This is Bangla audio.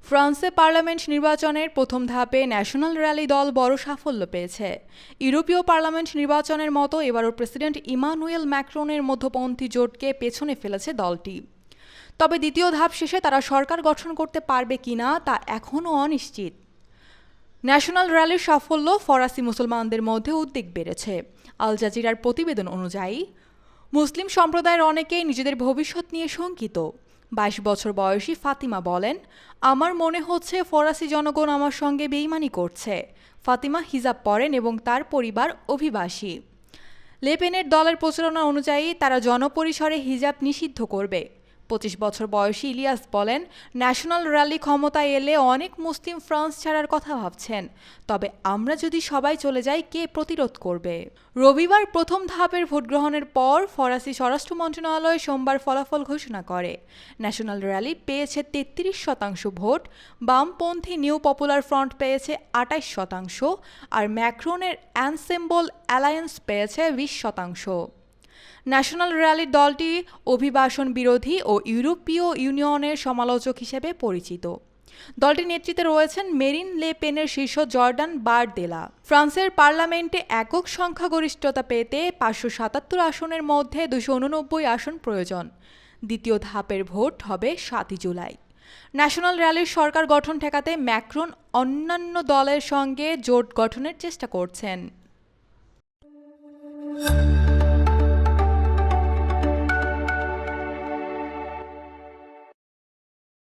ফ্রান্সে পার্লামেন্ট নির্বাচনের প্রথম ধাপে ন্যাশনাল র্যালি দল বড় সাফল্য পেয়েছে। ইউরোপীয় পার্লামেন্ট নির্বাচনের মতো এবারও প্রেসিডেন্ট ইমানুয়েল ম্যাক্রনের মধ্যপন্থী জোটকে পেছনে ফেলেছে দলটি। তবে দ্বিতীয় ধাপ শেষে তারা সরকার গঠন করতে পারবে কিনা তা এখনও অনিশ্চিত। ন্যাশনাল র্যালির সাফল্য ফরাসি মুসলমানদের মধ্যে উদ্বেগ বেড়েছে। আল জাজিরার প্রতিবেদন অনুযায়ী মুসলিম সম্প্রদায়ের অনেকেই নিজেদের ভবিষ্যৎ নিয়ে শঙ্কিত। ২২ বছর বয়সী ফাতিমা বলেন, আমার মনে হচ্ছে ফরাসি জনগণ আমার সঙ্গে বেইমানি করছে। ফাতিমা হিজাব পরেন এবং তার পরিবার অভিবাসী। লেপেনের দলের প্রচারণা অনুযায়ী তারা জনপরিসরে হিজাব নিষিদ্ধ করবে। ২৫ বছর বয়সী ইলিয়াস বলেন, ন্যাশনাল র্যালি ক্ষমতায় এলে অনেক মুসলিম ফ্রান্স ছাড়ার কথা ভাবছেন। তবে আমরা যদি সবাই চলে যাই, কে প্রতিরোধ করবে? রবিবার প্রথম ধাপের ভোটগ্রহণের পর ফরাসি স্বরাষ্ট্র মন্ত্রণালয় সোমবার ফলাফল ঘোষণা করে। ন্যাশনাল র্যালি পেয়েছে ৩৩% ভোট, বামপন্থী নিউ পপুলার ফ্রন্ট পেয়েছে ২৮%, আর ম্যাক্রনের অ্যানসেম্বল অ্যালায়েন্স পেয়েছে ২০%। ন্যাশনাল র্যালির দলটি অভিবাসন বিরোধী ও ইউরোপীয় ইউনিয়নের সমালোচক হিসেবে পরিচিত। দলটির নেতৃত্বে রয়েছেন মেরিন লে পেনের শিষ্য জর্ডান বারদেলা। ফ্রান্সের পার্লামেন্টে একক সংখ্যাগরিষ্ঠতা পেতে ৫৭৭ আসনের মধ্যে ২৮৯ আসন প্রয়োজন। দ্বিতীয় ধাপের ভোট হবে ৭ জুলাই। ন্যাশনাল র্যালির সরকার গঠন ঠেকাতে ম্যাক্রন অন্যান্য দলের সঙ্গে জোট গঠনের চেষ্টা করছেন।